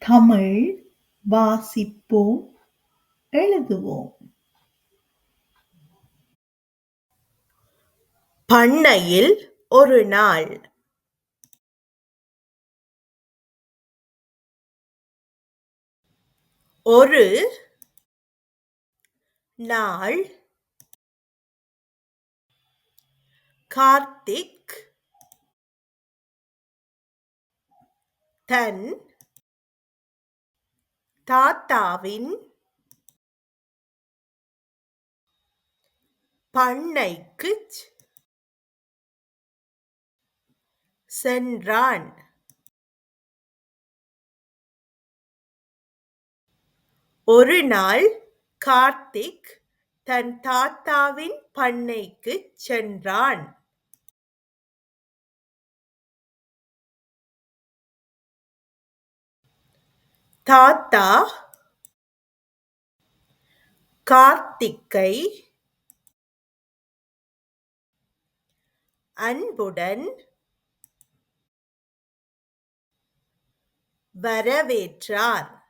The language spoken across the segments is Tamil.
தமிழ் வாசிப்போம், எழுதுவோம். பண்ணையில் ஒரு நாள். ஒரு நாள் கார்த்திக் தன் தாத்தாவின் பண்ணைக்குச் சென்றான். ஒரு நாள் கார்த்திக் தன் தாத்தாவின் பண்ணைக்குச் சென்றான். தாத்தா கார்த்திக்கை அன்புடன் வரவேற்றார்.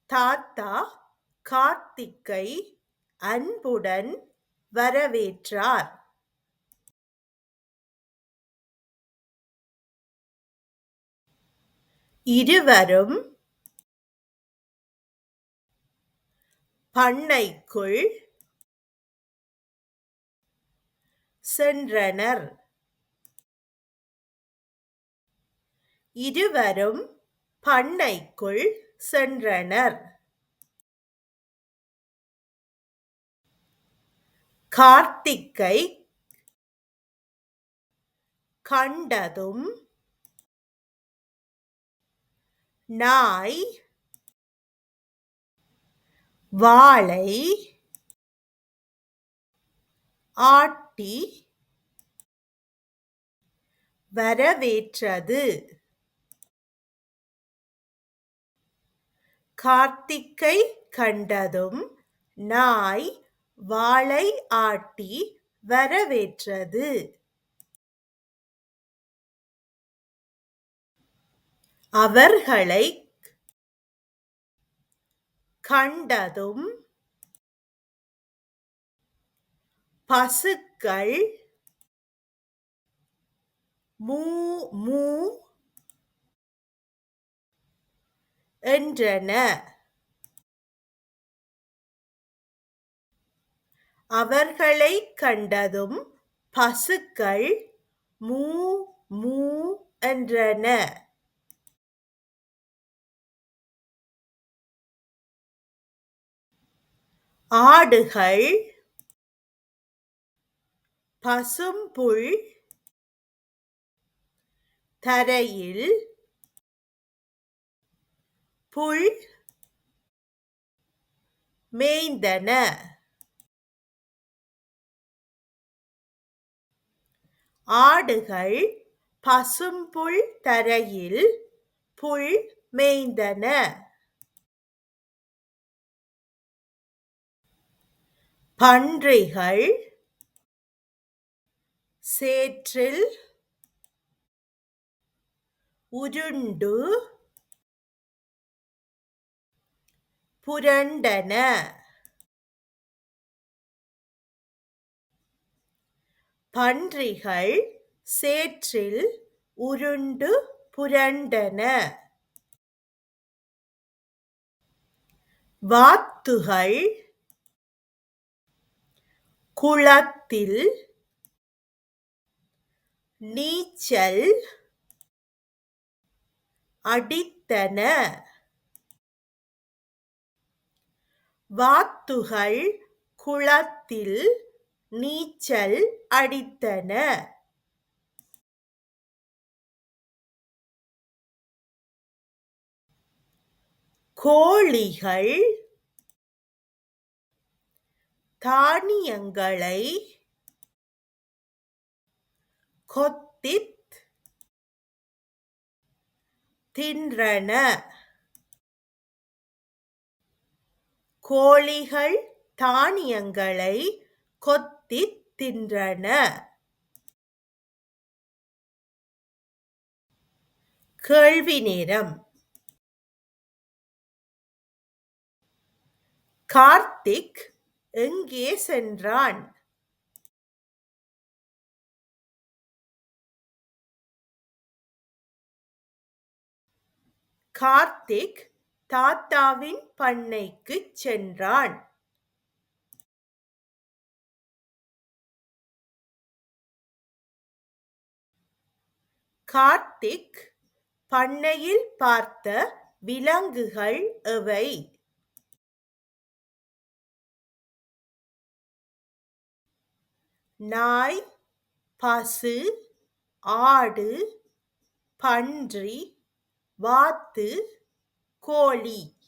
தாத்தா கார்த்திக்கை அன்புடன் வரவேற்றார். இருவரும் பண்ணைக்குள் சென்றனர். இருவரும் பண்ணைக்குள் சென்றனர். கார்த்திக்கை கண்டதும் நாய் வாளை ஆட்டி வரவேற்றது. கார்த்திக்கை கண்டதும் நாய் வாளை ஆட்டி வரவேற்றது. அவர்களைக் கண்டதும் பசுக்கள் மூ மூ என்றன. அவர்களைக் கண்டதும் பசுக்கள் மூ மூ என்றன. ஆடுகள் பசும்புல் தரையில் புல் மேய்ந்தன. ஆடுகள் பசும்புல் தரையில் புல் மேய்ந்தன. பன்றிகள் சேற்றில் உருண்டு புரண்டன. பன்றிகள் சேற்றில் உருண்டு புரண்டன. வாத்துகள் குளத்தில் நீச்சல் அடித்தன. வாத்துகள் குளத்தில் நீச்சல் அடித்தன. கோழிகள் தானியங்களை கொத்தித் தின்றன. கோழிகள் தானியங்களை கொத்தித் தின்றன. கேள்வி நேரம். கார்த்திக் எங்கே சென்றான்? கார்த்திக் தாத்தாவின் பண்ணைக்குச் சென்றான். கார்த்திக் பண்ணையில் பார்த்த விலங்குகள் எவை? நாய், பசு, ஆடு, பன்றி, வாத்து, கோழி.